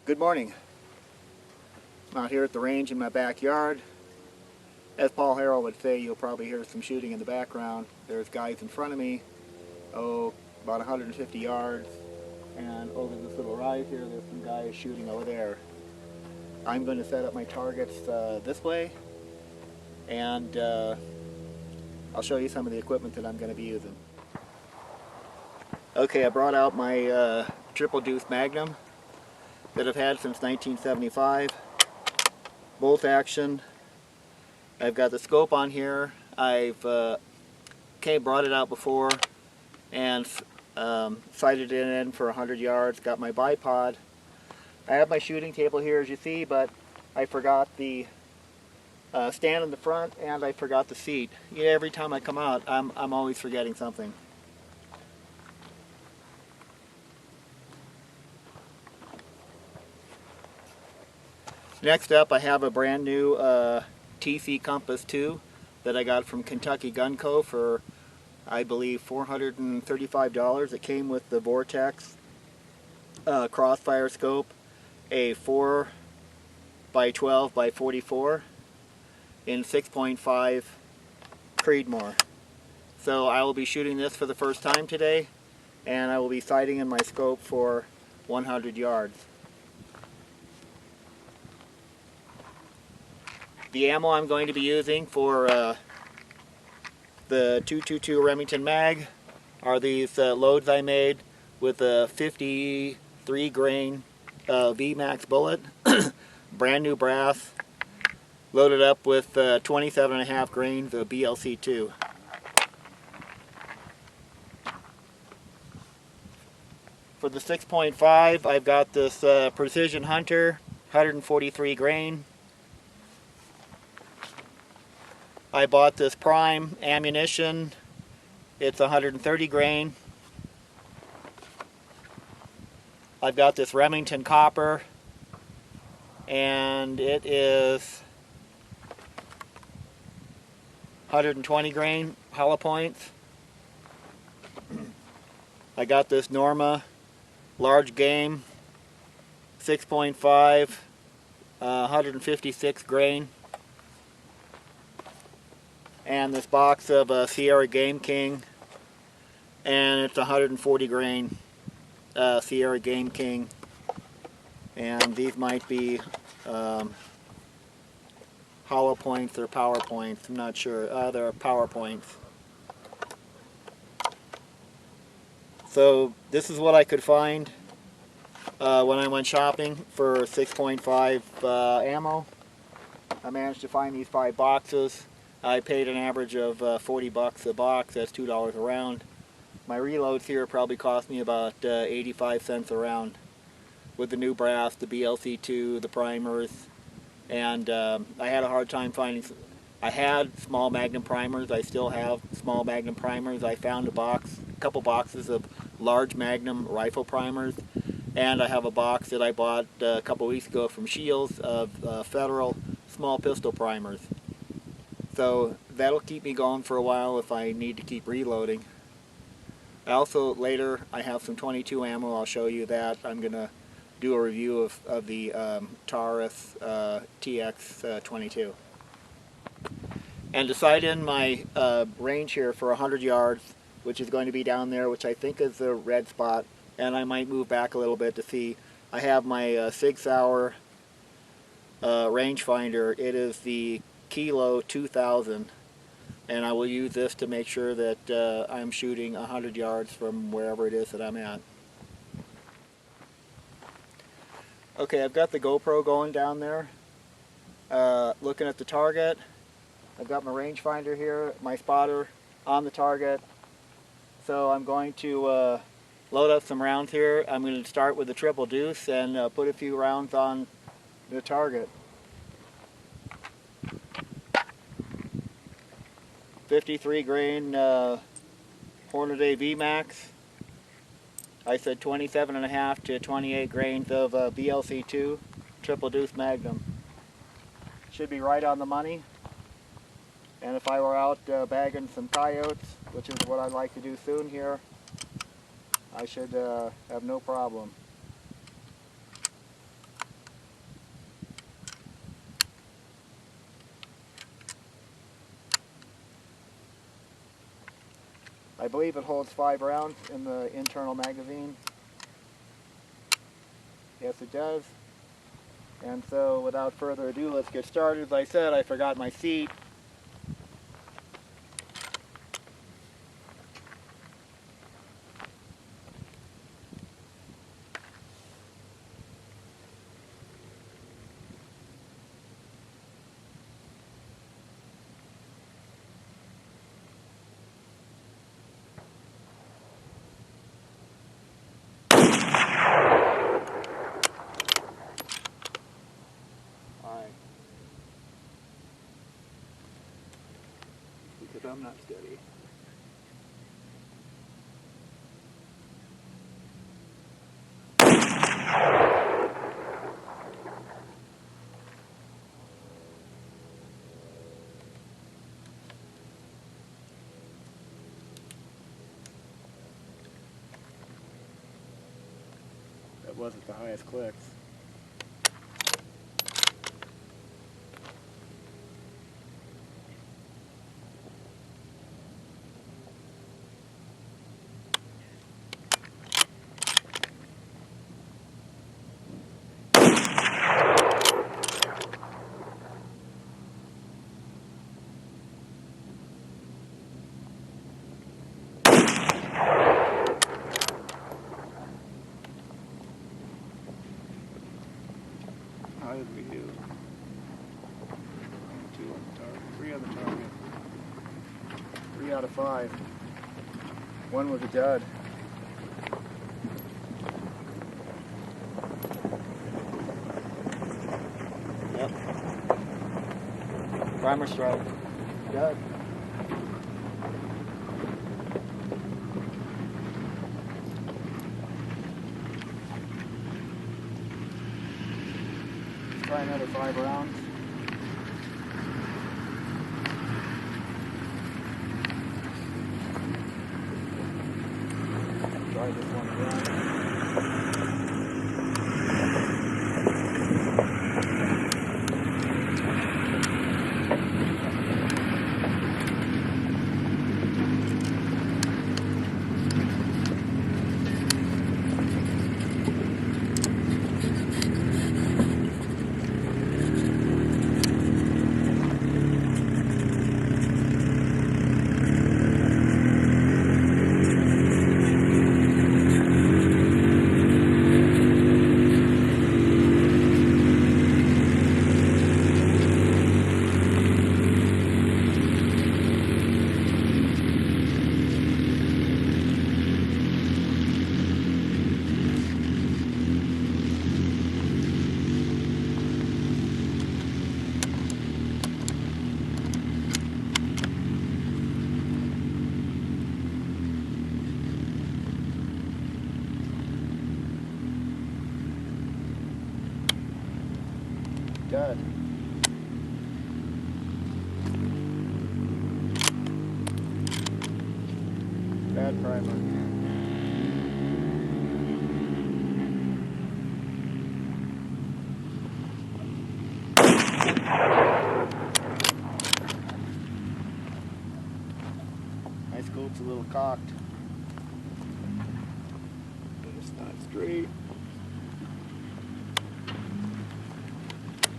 Good morning. I'm out here at the range in my backyard. As Paul Harrell would say, you'll probably hear some shooting in the background. There's guys in front of me, about 150 yards. And over this little rise here, there's some guys shooting over there. I'm going to set up my targets this way, and I'll show you some of the equipment that I'm going to be using. Okay, I brought out my triple deuce Magnum that I've had since 1975. Bolt action. I've got the scope on here. I've brought it out before and sighted it in for 100 yards. Got my bipod. I have my shooting table here, as you see, but I forgot the stand in the front and I forgot the seat. Yeah, every time I come out, I'm always forgetting something. Next up, I have a brand new Thompson Compass II that I got from Kentucky Gun Co. for, I believe, $435. It came with the Vortex crossfire scope, a 4 by 12 by 44 in 6.5 Creedmoor. So I will be shooting this for the first time today, and I will be sighting in my scope for 100 yards. The ammo I'm going to be using for the 222 Remington mag are these loads I made with a 53 grain VMAX bullet, brand new brass, loaded up with 27.5 grains of BLC2. For the 6.5, I've got this Precision Hunter 143 grain. I bought this prime ammunition. It's 130 grain. I've got this Remington copper, and it is 120 grain hollow points. I got this Norma large game 6.5 156 grain. And this box of Sierra Game King, and it's 140 grain Sierra Game King, and these might be hollow points or power points. I'm not sure. They're power points. So this is what I could find when I went shopping for 6.5 ammo. I managed to find these 5 boxes. I paid an average of 40 bucks a box. That's $2 a round. My reloads here probably cost me about 85 cents a round with the new brass, the BLC2, the primers, and I had a hard time finding. I had small Magnum primers. I still have small Magnum primers. I found a couple boxes of large Magnum rifle primers, and I have a box that I bought a couple weeks ago from Shields of Federal small pistol primers. So that'll keep me going for a while if I need to keep reloading. Also, later I have some 22 ammo. I'll show you that. I'm going to do a review of the Taurus TX22. And to sight in my range here for 100 yards, which is going to be down there, which I think is the red spot, and I might move back a little bit to see. I have my Sig Sauer rangefinder. It is the Kilo 2000, and I will use this to make sure that I'm shooting 100 yards from wherever it is that I'm at. Okay, I've got the GoPro going down there, looking at the target. I've got my rangefinder here, my spotter on the target. So I'm going to load up some rounds here. I'm going to start with the triple deuce and put a few rounds on the target. 53 grain Hornady VMAX. I said 27.5 to 28 grains of BLC2 triple deuce Magnum. Should be right on the money. And if I were out bagging some coyotes, which is what I'd like to do soon here, I should have no problem. I believe it holds 5 rounds in the internal magazine. Yes, it does. And so without further ado, let's get started. As I said, I forgot my seat. Because I'm not steady. That wasn't the highest clicks. How did we do? 2 on the target, 3 on the target. 3 out of 5. 1 was a dud. Yep. Primer strike. Dud. Try another 5 rounds. Try this one again. Dud. Bad primer. My scope's a little cocked. It's not straight.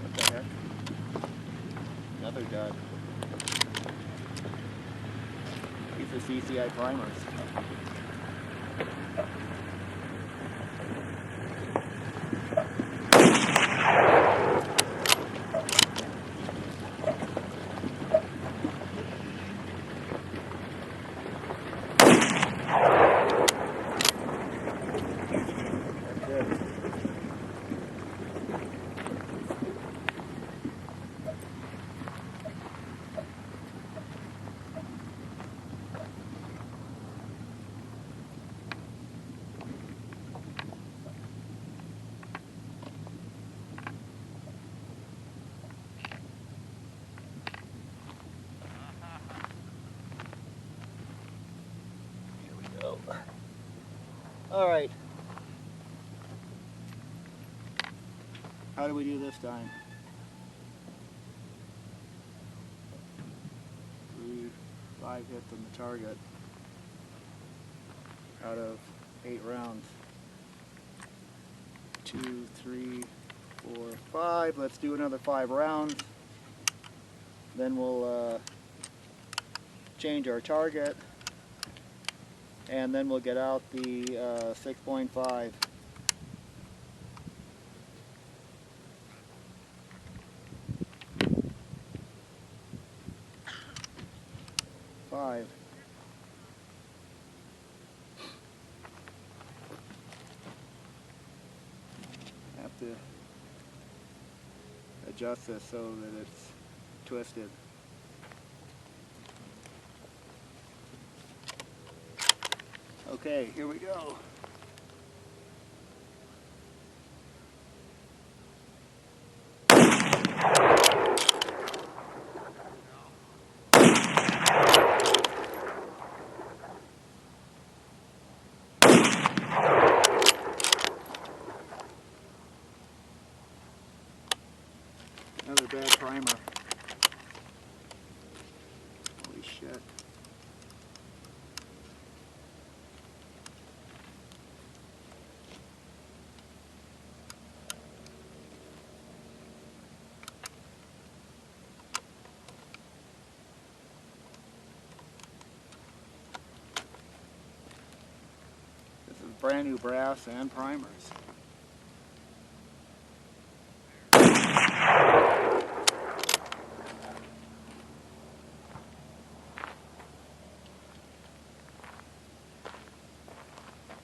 What the heck? Another dud. These are CCI primers. All right. How do we do this time? 3, 5 hits on the target. out of 8 rounds. 2, 3, 4, 5. Let's do another 5 rounds. Then we'll change our target, and then we'll get out the 6.5. Have to adjust this so that it's twisted. Okay, here we go. Another bad primer. Holy shit. This is brand new brass and primers.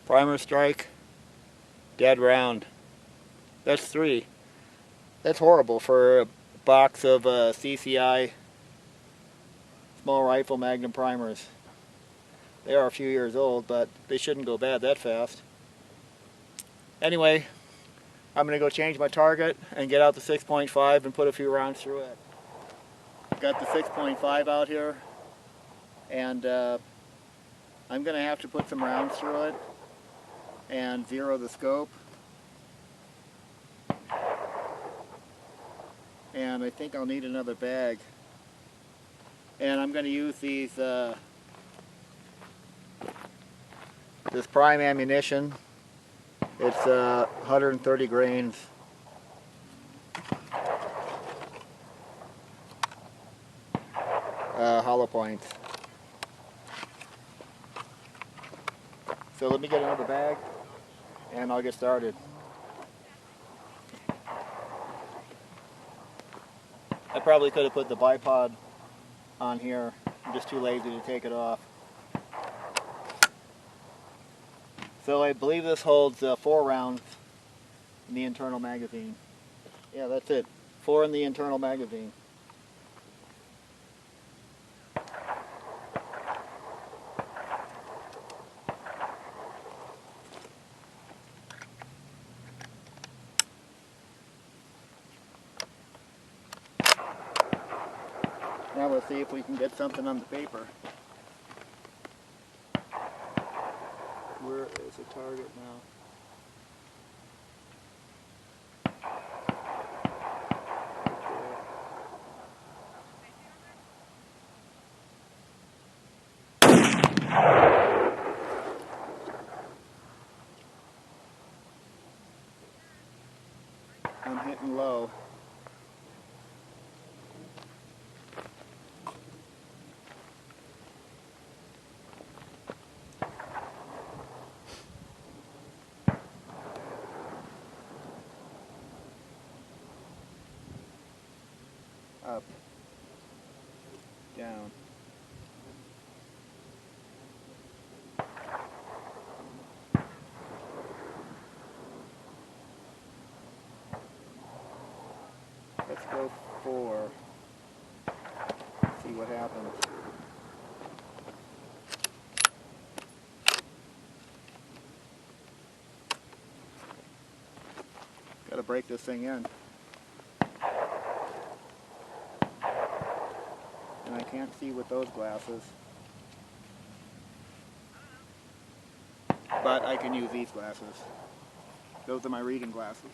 Primer strike, dead round. That's 3. That's horrible for a box of CCI small rifle Magnum primers. They are a few years old, but they shouldn't go bad that fast. Anyway, I'm going to go change my target and get out the 6.5 and put a few rounds through it. Got the 6.5 out here, and I'm going to have to put some rounds through it and zero the scope. And I think I'll need another bag. And I'm going to use these this prime ammunition. It's 130 grains. Hollow points. So let me get another bag and I'll get started. I probably could have put the bipod on here. I'm just too lazy to take it off. So I believe this holds 4 rounds in the internal magazine. Yeah, that's it. 4 in the internal magazine. Now let's see if we can get something on the paper. Where is the target now? I'm hitting low. Up, down. Let's go 4. See what happens. Got to break this thing in. And I can't see with those glasses. But I can use these glasses. Those are my reading glasses.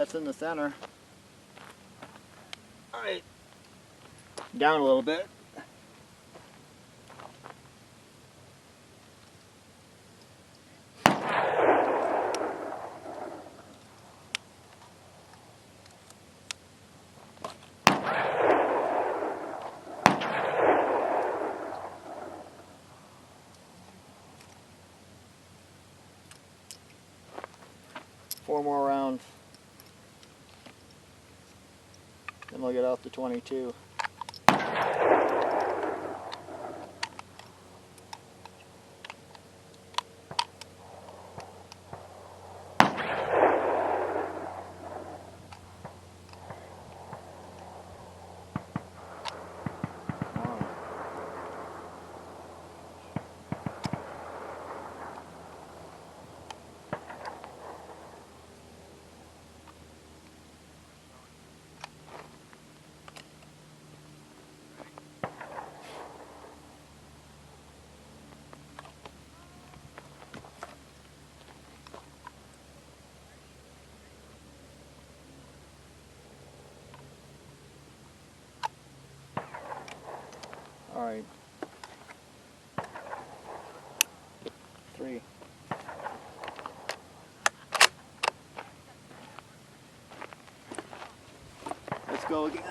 That's in the center. All right, down a little bit. Four more rounds, then we'll get out the 22. All right. 3. Let's go again.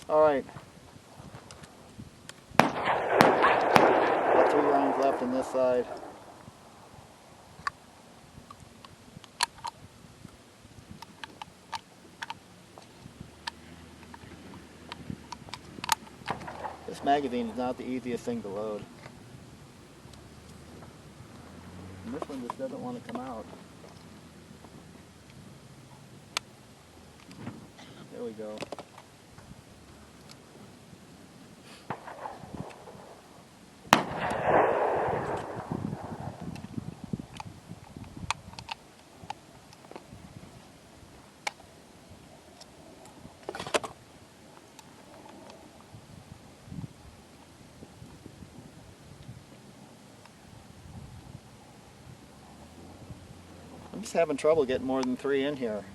All right. Got 3 rounds left on this side. This magazine is not the easiest thing to load. And this one just doesn't want to come out. There we go. I'm just having trouble getting more than 3 in here.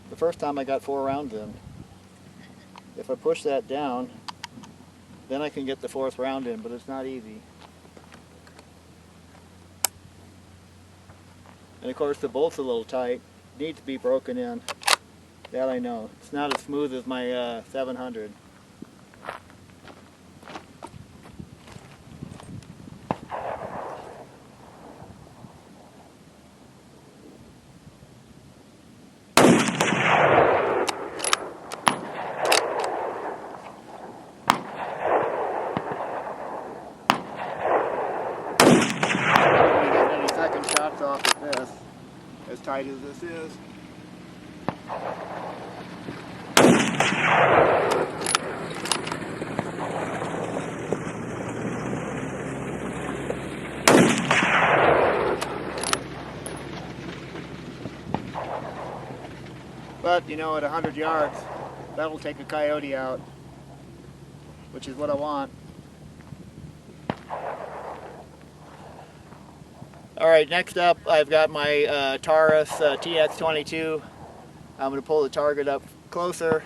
The first time I got 4 rounds in. If I push that down, then I can get the 4th round in, but it's not easy. And of course the bolt's a little tight. Needs to be broken in. That I know. It's not as smooth as my 700. Off of this, as tight as this is. But you know, at 100 yards, that'll take a coyote out, which is what I want. Alright, next up I've got my Taurus TX22. I'm going to pull the target up closer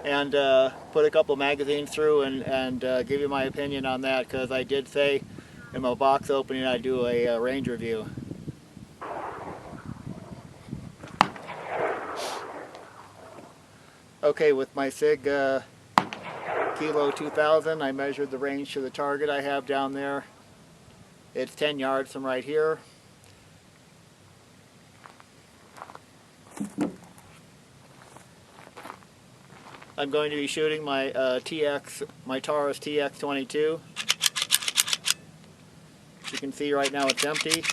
and put a couple magazines through and give you my opinion on that, because I did say in my box opening I do a range review. Okay, with my SIG Kilo 2000, I measured the range to the target I have down there. It's 10 yards from right here. I'm going to be shooting my my Taurus TX22. You can see right now it's empty.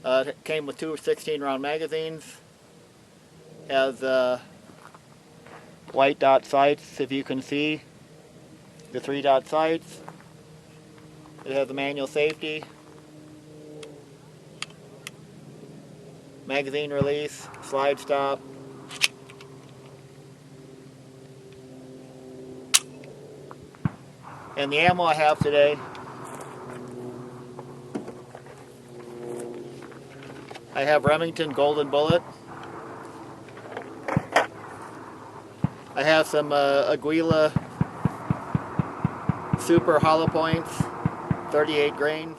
It came with two 16-round magazines. Has white dot sights, if you can see the 3-dot sights. It has a manual safety, magazine release, slide stop. And the ammo I have today, I have Remington Golden Bullet. I have some Aguila Super Hollow Points, 38 grains.